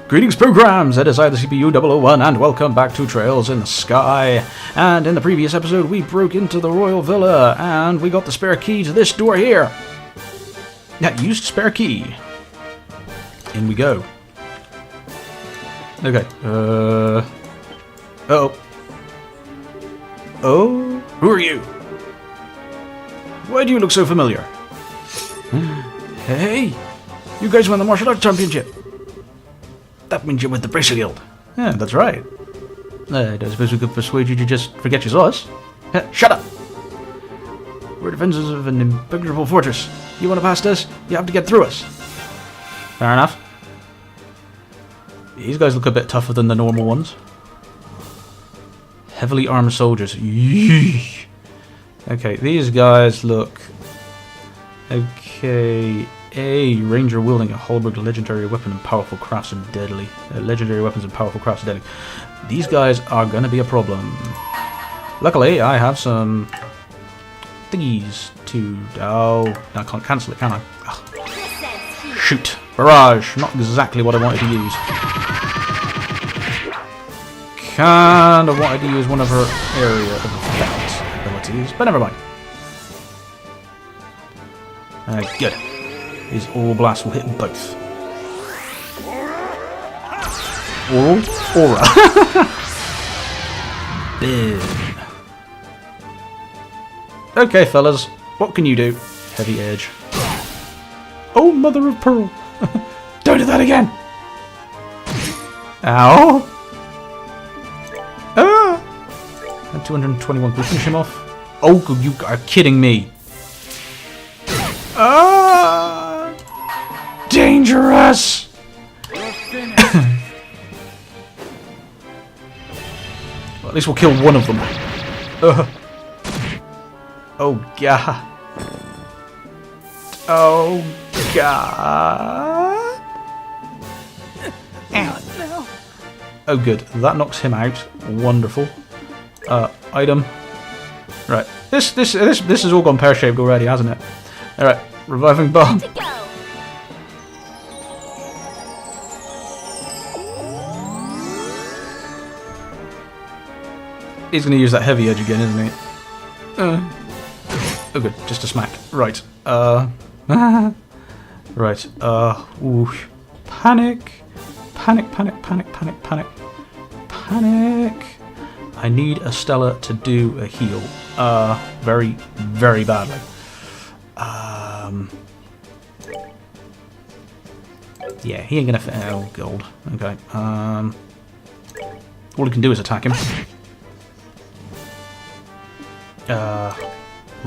Greetings programs, it is I, the CPU 001, and welcome back to Trails in the Sky. And in the previous episode we broke into the Royal Villa, and we got the spare key to this door here. Yeah, used spare key. In we go. Okay, uh-oh. Oh, who are you? Why do you look so familiar? Hey, you guys won the martial arts championship. That means you're with the Bracer Guild. Yeah, that's right. I don't suppose we could persuade you to just forget you saw us. Shut up! We're defenders of an impenetrable fortress. You want to pass us, you have to get through us. Fair enough. These guys look a bit tougher than the normal ones. Heavily armed soldiers. Yeesh. Okay, these guys look... Okay... A ranger wielding a halberd, legendary weapon and powerful crafts are deadly. Legendary weapons and powerful crafts are deadly. These guys are going to be a problem. Luckily, I have some thingies to... Oh, I can't cancel it, can I? Ugh. Shoot. Barrage. Not exactly what I wanted to use. Kind of wanted to use one of her area of effect abilities, but never mind. Good. These oral blasts will hit both. Oral? Aura. Boom. Okay, fellas. What can you do? Heavy edge. Oh, mother of pearl. Don't do that again. Ow. Ah. And 221. Can we finish him off? Oh, you are kidding me. Ah. Dangerous! Well, at least we'll kill one of them. Oh god. Oh god. Ow. Oh good. That knocks him out. Wonderful. Item. Right. This has all gone pear-shaped already, hasn't it? Alright. Reviving bomb. He's going to use that heavy edge again, isn't he? Oh good, just a smack. Right. Right. Ooh. Panic. Panic, panic, panic, panic, panic. Panic. I need a Stella to do a heal. Very, very badly. Yeah, he ain't gonna fit. Oh, gold. Okay. All he can do is attack him.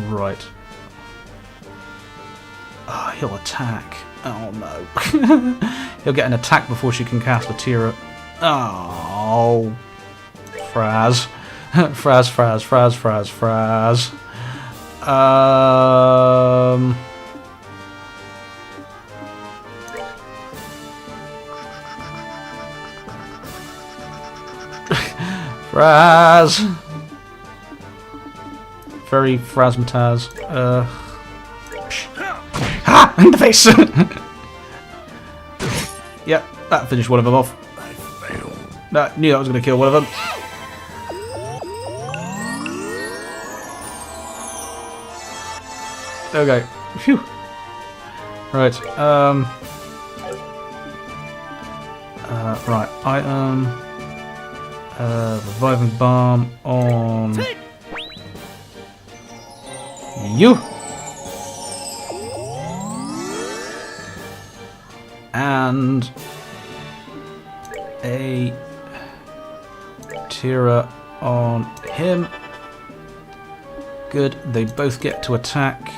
Right. Oh, he'll attack. Oh no. He'll get an attack before she can cast a Tira. Oh. Fraz. Fraz, Fraz, Fraz, Fraz, Fraz. Fraz. Very Phrazmataz. Ha! In the face! Yep, that finished one of them off. I failed. I knew that was going to kill one of them. Okay. Phew. Right. Right. Reviving balm on you. And a Tira on him. Good. They both get to attack.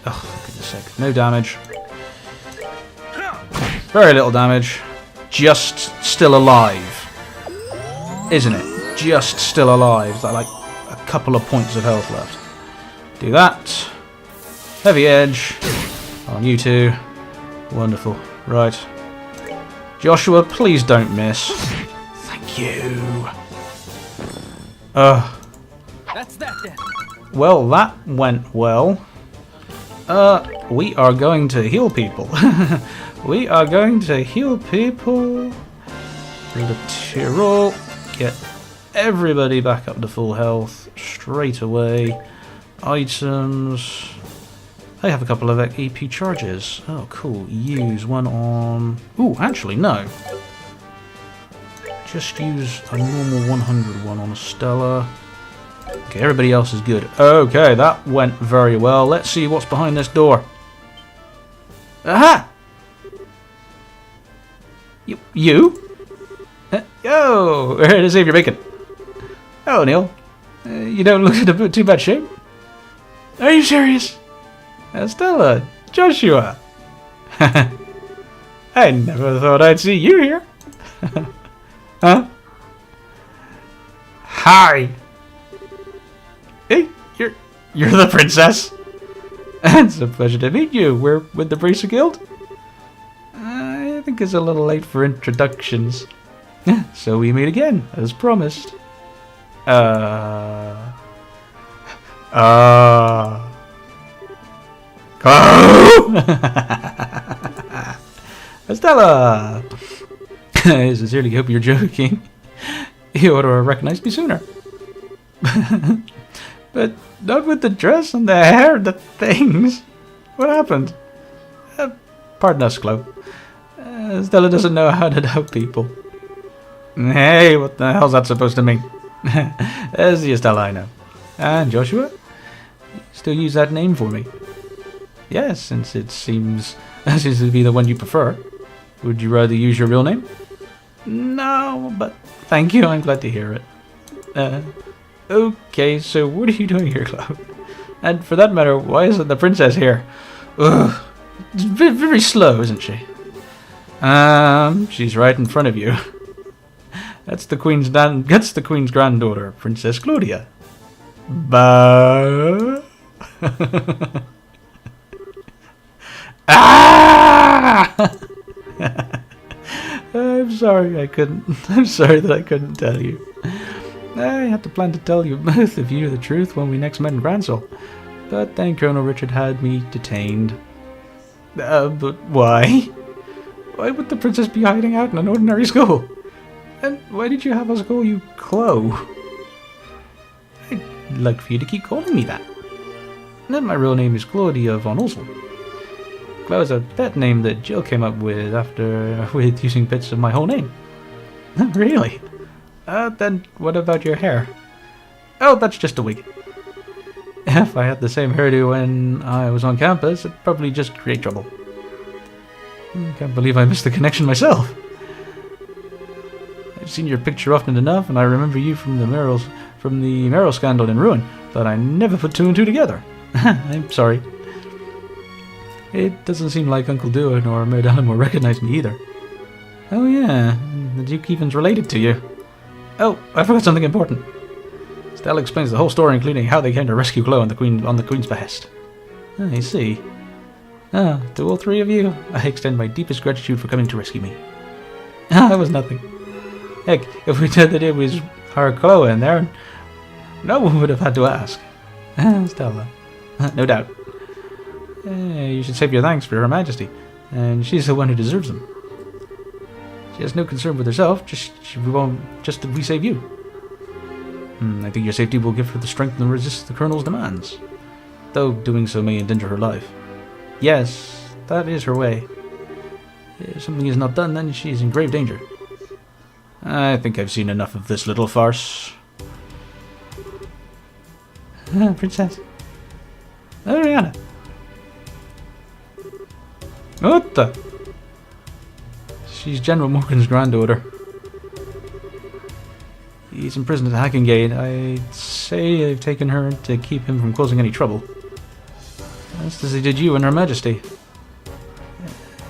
Oh, for goodness sake. No damage. Very little damage. Just still alive. Isn't it? Just still alive. Is that like a couple of points of health left? Do that. Heavy edge. On you two. Wonderful. Right. Joshua, please don't miss. Thank you. That's that then. Well, that went well. We are going to heal people. We are going to heal people. The Tyrol. Get everybody back up to full health straight away. Items. I have a couple of EP charges. Oh, cool. Use one on... Ooh, actually, no. Just use a normal 100 one on Stella. Okay, everybody else is good. Okay, that went very well. Let's see what's behind this door. Aha! You? Yo! Here to save your bacon. Oh, Neil. You don't look in too bad shape. Are you serious? Stella, Joshua. I never thought I'd see you here. Huh? Hi. Hey, you're the princess. It's a pleasure to meet you. We're with the Bracer Guild. I think it's a little late for introductions. So we meet again, as promised. Stella! I sincerely hope you're joking. You ought to have recognized me sooner. But not with the dress and the hair and the things. What happened? Pardon us, Kloe. Stella doesn't know how to doubt people. Hey, what the hell's that supposed to mean? There's the Stella I know. And Joshua? You still use that name for me? Yes, since it seems to be the one you prefer. Would you rather use your real name? No, but thank you, I'm glad to hear it. Okay, so what are you doing here, Kloe? And for that matter, why isn't the princess here? Ugh, it's very slow, isn't she? She's right in front of you. That's the queen's granddaughter, Princess Claudia. Bah. Ah! I'm sorry that I couldn't tell you. I had to plan to tell you, both of you, the truth when we next met in Gransel. But then Colonel Richard had me detained. But why? Why would the princess be hiding out in an ordinary school? And why did you have us call you Kloe? I'd like for you to keep calling me that. And then my real name is Claudia von Olsel. Kloe is a pet name that Jill came up with with using bits of my whole name. Really? Then what about your hair? Oh, that's just a wig. If I had the same hairdo when I was on campus, it'd probably just create trouble. I can't believe I missed the connection myself. I've seen your picture often enough, and I remember you from the Merrill scandal in Ruin, but I never put two and two together. I'm sorry. It doesn't seem like Uncle Dua nor Merdellum will recognize me either. Oh yeah, the Duke even's related to you. Oh, I forgot something important. Stella explains the whole story, including how they came to rescue Kloe on the Queen's behest. I see. To all three of you, I extend my deepest gratitude for coming to rescue me. That was nothing. Heck, if we said that it was our Kloe in there, no one would have had to ask. Stella. No doubt. You should save your thanks for Her Majesty, and she's the one who deserves them. She has no concern with herself, just that we save you. I think your safety will give her the strength to resist the Colonel's demands, though doing so may endanger her life. Yes, that is her way. If something is not done, then she is in grave danger. I think I've seen enough of this little farce. Princess. Ariana. What the? She's General Morgan's granddaughter. He's imprisoned at Hackingate. I'd say they've taken her to keep him from causing any trouble. Just as they did you and Her Majesty.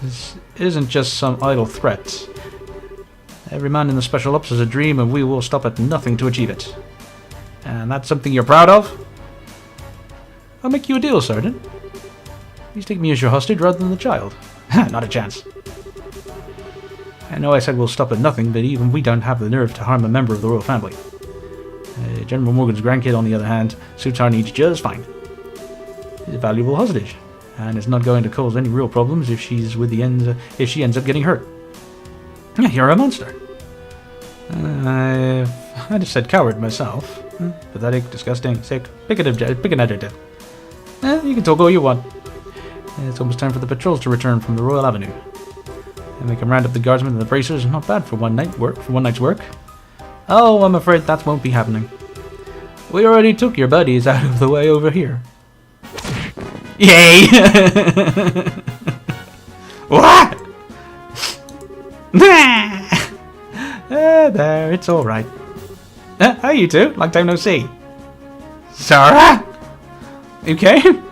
This isn't just some idle threat. Every man in the Special Ops has a dream, and we will stop at nothing to achieve it. And that's something you're proud of? I'll make you a deal, Sergeant. Please take me as your hostage rather than the child. Not a chance. I know I said we'll stop at nothing, but even we don't have the nerve to harm a member of the royal family. General Morgan's grandkid, on the other hand, suits our needs just fine. He's a valuable hostage, and is not going to cause any real problems if she ends up getting hurt. You're a monster. I just said coward myself. Pathetic, disgusting, sick. Pick an adjective. You can talk all you want. It's almost time for the patrols to return from the Royal Avenue. And they can round up the guardsmen and the bracers. Not bad for one night's work. Oh, I'm afraid that won't be happening. We already took your buddies out of the way over here. Yay! What? There, it's alright. Hi, you two. Long time no see. Sarah? You came?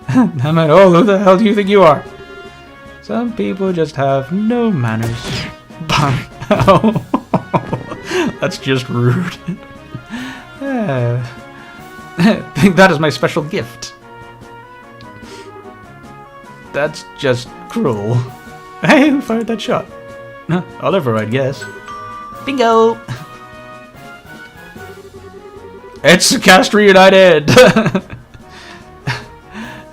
Damn it all, who the hell do you think you are? Some people just have no manners. Oh, that's just rude. Think that is my special gift. That's just cruel. Hey, who fired that shot? Oliver, I guess. Bingo! It's Cast Reunited!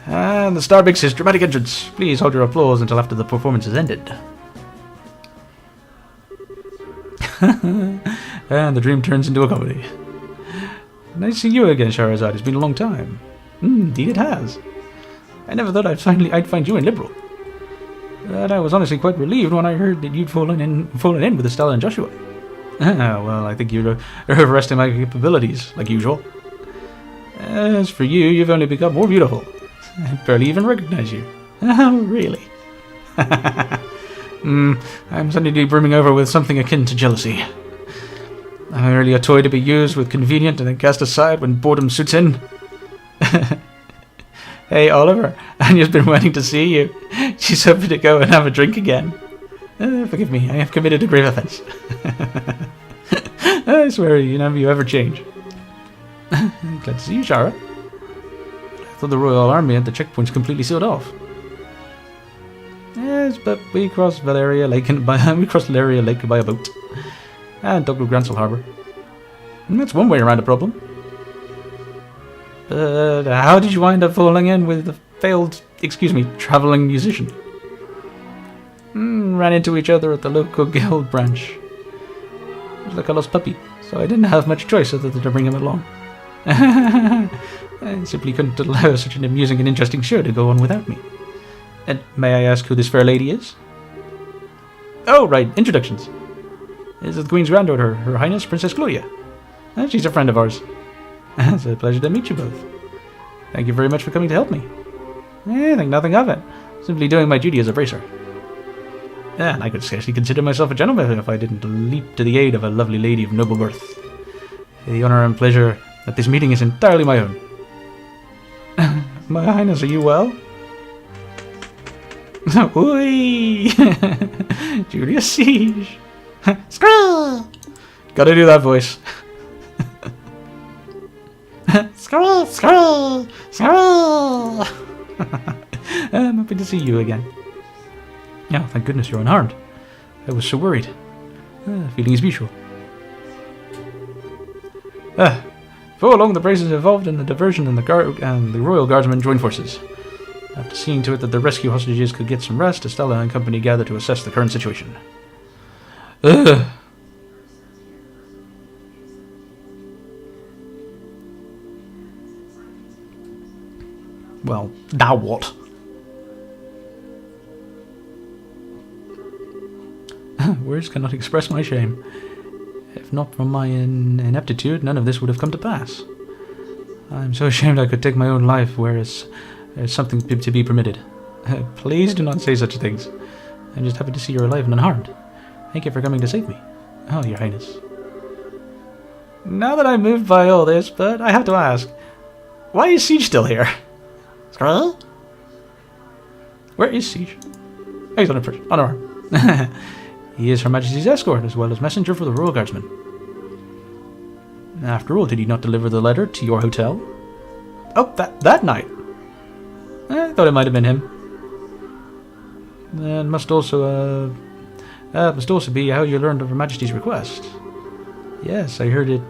And the star makes his dramatic entrance. Please hold your applause until after the performance is ended. And the dream turns into a comedy. Nice to see you again, Shahrazad. It's been a long time. Indeed it has. I never thought I'd find you in Liberal. But I was honestly quite relieved when I heard that you'd fallen in with Estella and Joshua. Well, I think you're overestimating my capabilities, like usual. As for you, you've only become more beautiful. I barely even recognize you. Oh, really? I'm suddenly brimming over with something akin to jealousy. I'm merely a toy to be used with convenient and then cast aside when boredom suits in. Hey, Oliver, Anya's been waiting to see you. She's hoping to go and have a drink again. Forgive me, I have committed a grave offense. I swear, you ever change. Glad to see you, Shara. I thought the Royal Army had the checkpoints completely sealed off. Yes, but we crossed Valeria Lake by a boat. And docked with Gransel Harbour. And that's one way around the problem. But how did you wind up falling in with the failed, travelling musician? Ran into each other at the local guild branch. It was like a lost puppy, so I didn't have much choice other than to bring him along. I simply couldn't allow such an amusing and interesting show to go on without me. And may I ask who this fair lady is? Oh, right, introductions. This is the Queen's granddaughter, Her Highness Princess Kloe. She's a friend of ours. It's a pleasure to meet you both. Thank you very much for coming to help me. I think nothing of it. Simply doing my duty as a bracer. And I could scarcely consider myself a gentleman if I didn't leap to the aid of a lovely lady of noble birth. The honour and pleasure that this meeting is entirely my own. My Highness, are you well? Oi! Julius Siege! Screw! Gotta do that voice. Screw! Screw! Screw! I'm happy to see you again. Oh, thank goodness you're unharmed. I was so worried. Feeling is mutual. Before long, the braces evolved and the diversion and the Royal Guardsmen joined forces. After seeing to it that the rescue hostages could get some rest, Estella and company gathered to assess the current situation. Well, now what? Words cannot express my shame. If not for my ineptitude, none of this would have come to pass. I'm so ashamed I could take my own life, whereas there's something to be permitted. Please do not say such things. I'm just happy to see you're alive and unharmed. Thank you for coming to save me. Oh, Your Highness. Now that I'm moved by all this, but I have to ask, why is Siege still here? Squirrel? Where is Siege? Oh, he's on arm. He is Her Majesty's escort, as well as messenger for the Royal Guardsmen. After all, did he not deliver the letter to your hotel? Oh, that night. I thought it might have been him. And must also be how you learned of Her Majesty's request. Yes, I heard it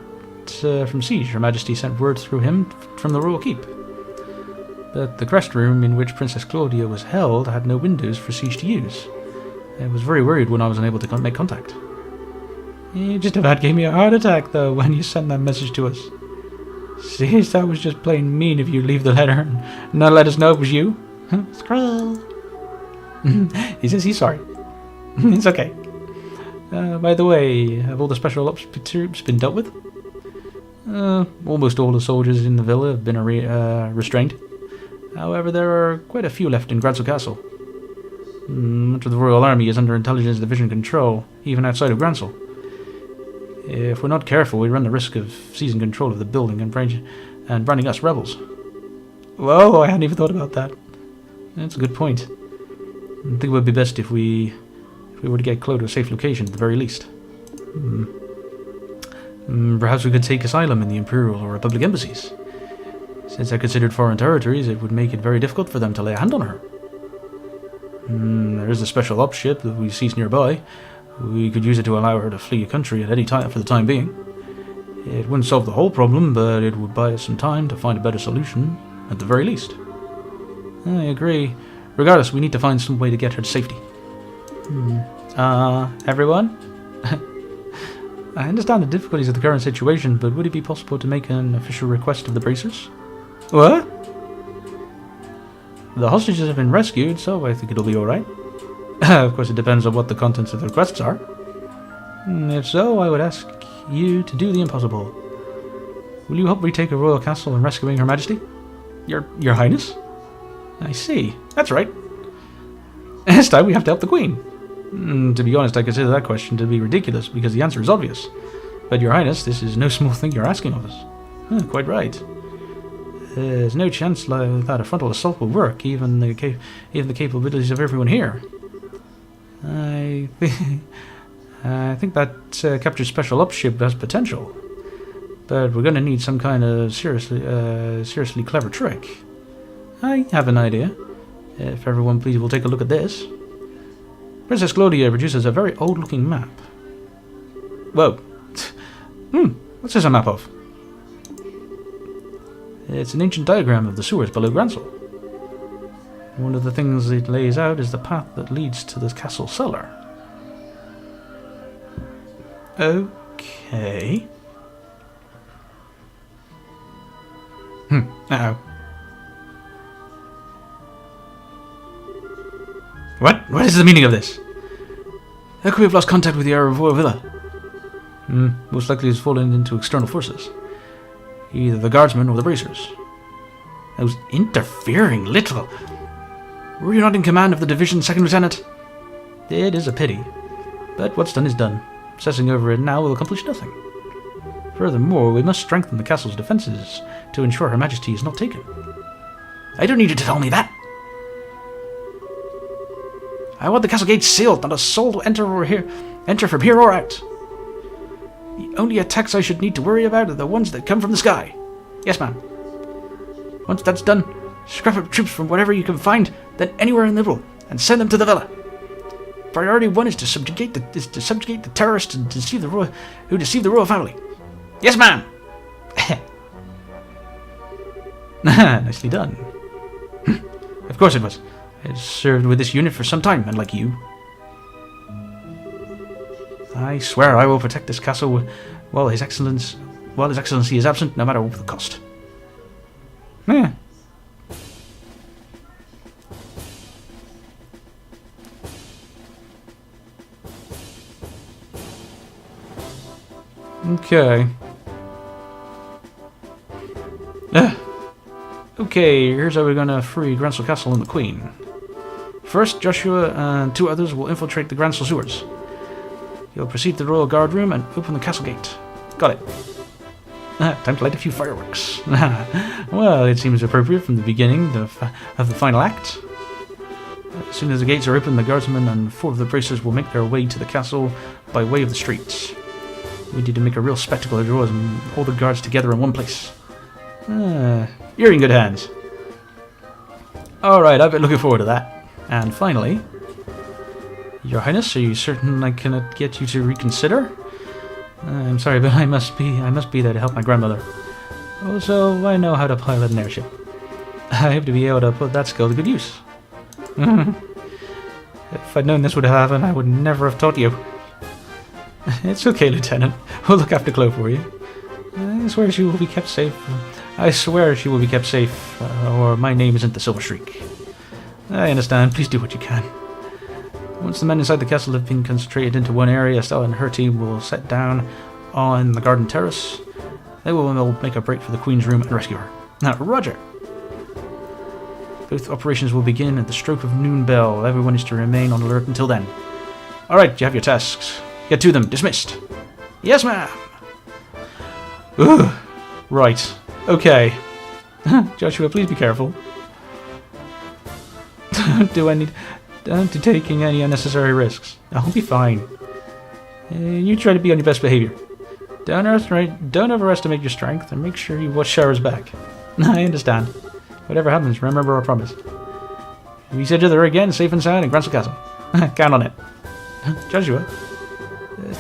from Siege. Her Majesty sent word through him from the Royal Keep. But the crest room in which Princess Claudia was held had no windows for Siege to use. I was very worried when I was unable to make contact. You just about gave me a heart attack, though, when you sent that message to us. See, that was just plain mean of you to leave the letter and not let us know it was you. Scroll. He says he's sorry. It's okay. By the way, have all the special ops troops been dealt with? Almost all the soldiers in the villa have been restrained. However, there are quite a few left in Gransel Castle. Much of the Royal Army is under Intelligence Division control, even outside of Gransel. If we're not careful, we run the risk of seizing control of the building and branding us rebels. Whoa, I hadn't even thought about that. That's a good point. I think it would be best if we were to get Kloe to a safe location at the very least. Perhaps we could take asylum in the Imperial or Republic embassies. Since they're considered foreign territories, it would make it very difficult for them to lay a hand on her. There is a special ops ship that we seized nearby. We could use it to allow her to flee the country at any time for the time being. It wouldn't solve the whole problem, but it would buy us some time to find a better solution, at the very least. I agree. Regardless, we need to find some way to get her to safety. Everyone? I understand the difficulties of the current situation, but would it be possible to make an official request of the bracers? What? The hostages have been rescued, so I think it'll be alright. Of course, it depends on what the contents of the requests are. If so, I would ask you to do the impossible. Will you help retake a royal castle and rescuing Her Majesty? Your Highness? I see. That's right. This time we have to help the Queen. To be honest, I consider that question to be ridiculous, because the answer is obvious. But Your Highness, this is no small thing you're asking of us. Quite right. There's no chance that a frontal assault will work, even the capabilities of everyone here. I think that captured special ops ship has potential, but we're going to need some kind of seriously clever trick. I have an idea. If everyone please will take a look at this. Princess Claudia produces a very old-looking map. Whoa. What's this a map of? It's an ancient diagram of the sewers below Gransel. One of the things it lays out is the path that leads to the castle cellar. Okay. Uh-oh. What is the meaning of this? How could we have lost contact with the Royal Villa? Most likely it's fallen into external forces. Either the guardsmen or the bracers. Those interfering little... Were you not in command of the division, Second Lieutenant? It is a pity. But what's done is done. Obsessing over it now will accomplish nothing. Furthermore, we must strengthen the castle's defences to ensure Her Majesty is not taken. I don't need you to tell me that. I want the castle gates sealed, not a soul to enter from here or out. The only attacks I should need to worry about are the ones that come from the sky. Yes, ma'am. Once that's done, scrap up troops from whatever you can find, then anywhere in Liberal, and send them to the villa. Priority 1 is to subjugate the terrorists and who deceive the royal family. Yes, ma'am. Nicely done. Of course it was. I served with this unit for some time, unlike you. I swear I will protect this castle while His Excellency is absent, no matter what the cost. Yeah. Okay. Okay, here's how we're gonna free Gransel Castle and the Queen. First, Joshua and 2 others will infiltrate the Gransel sewers. You'll proceed to the Royal Guard room and open the castle gate. Got it. Time to light a few fireworks. Well, it seems appropriate from the beginning of the final act. As soon as the gates are open, the guardsmen and 4 of the bracers will make their way to the castle by way of the streets. We need to make a real spectacle of doors and hold the guards together in one place. You're in good hands. Alright, I've been looking forward to that. And finally, Your Highness, are you certain I cannot get you to reconsider? I'm sorry, but I must be there to help my grandmother. Also, I know how to pilot an airship. I hope to be able to put that skill to good use. If I'd known this would happen, I would never have taught you. It's okay, Lieutenant. We'll look after Kloe for you. I swear she will be kept safe. I swear she will be kept safe, or my name isn't the Silver Streak. I understand. Please do what you can. Once the men inside the castle have been concentrated into one area, Stella and her team will set down on the garden terrace. They will make a break for the Queen's room and rescue her. Now, Roger! Both operations will begin at the stroke of noon bell. Everyone is to remain on alert until then. Alright, you have your tasks. Get to them. Dismissed. Yes, ma'am! Ugh. Right. Okay. Joshua, please be careful. Don't be taking any unnecessary risks. I'll be fine. You try to be on your best behavior. Don't overestimate your strength, and make sure you watch Shara's back. I understand. Whatever happens, remember our promise. We said to her again, safe and sound in Gransel Castle. Count on it. Joshua,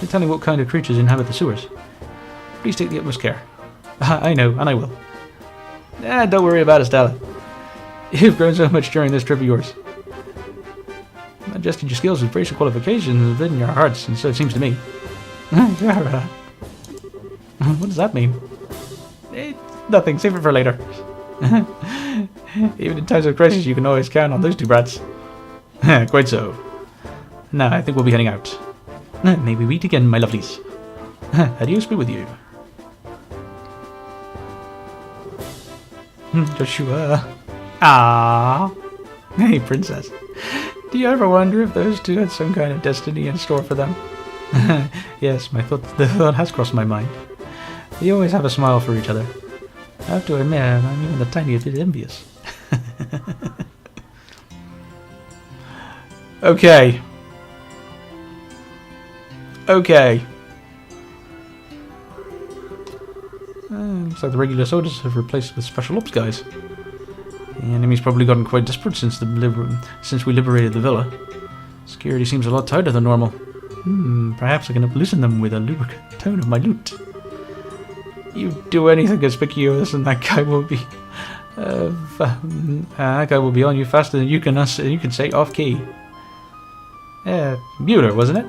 tell me what kind of creatures inhabit the sewers. Please take the utmost care. I know, and I will. Don't worry about it, Stella. You've grown so much during this trip of yours. Not just in your skills and racial qualifications, but in your hearts, and so it seems to me. What does that mean? Nothing, save it for later. Even in times of crisis, you can always count on those two brats. Quite so. Now, I think we'll be heading out. May we meet again, my lovelies. Adios be with you. Joshua. Ah. Hey, princess. Do you ever wonder if those two had some kind of destiny in store for them? Yes, the thought has crossed my mind. They always have a smile for each other. I have to admit, I'm even the tiniest bit envious. Okay. Okay. Looks like the regular soldiers have replaced with special ops guys. The enemy's probably gotten quite desperate since we liberated the villa. Security seems a lot tighter than normal. Perhaps I can loosen them with a lubricant tone of my lute. You do anything conspicuous and that guy will be... that guy will be on you faster than you can say off key. Mueller, wasn't it?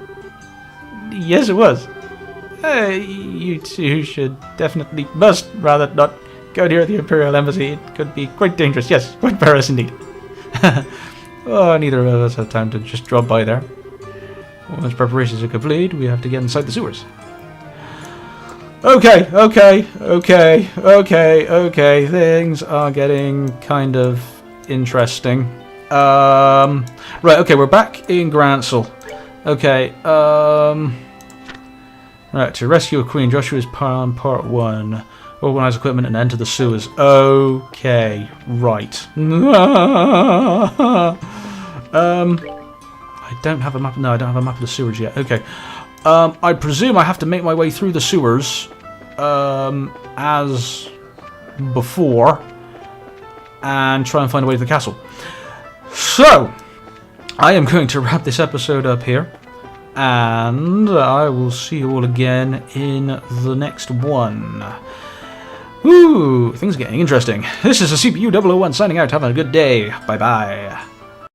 Yes, it was. You two must rather not go near the Imperial Embassy. It could be quite dangerous. Yes, quite perilous indeed. Oh, neither of us have time to just drop by there. Once preparations are complete, we have to get inside the sewers. Okay. Things are getting kind of interesting. Right, okay, we're back in Gransel. Okay, right, to rescue a queen, Joshua's part 1. Organize equipment and enter the sewers. Okay, right. I don't have a map. No, I don't have a map of the sewers yet. Okay. I presume I have to make my way through the sewers as before and try and find a way to the castle. So, I am going to wrap this episode up here, and I will see you all again in the next one. Ooh, things are getting interesting. This is a CPU 001 signing out. Have a good day. Bye-bye.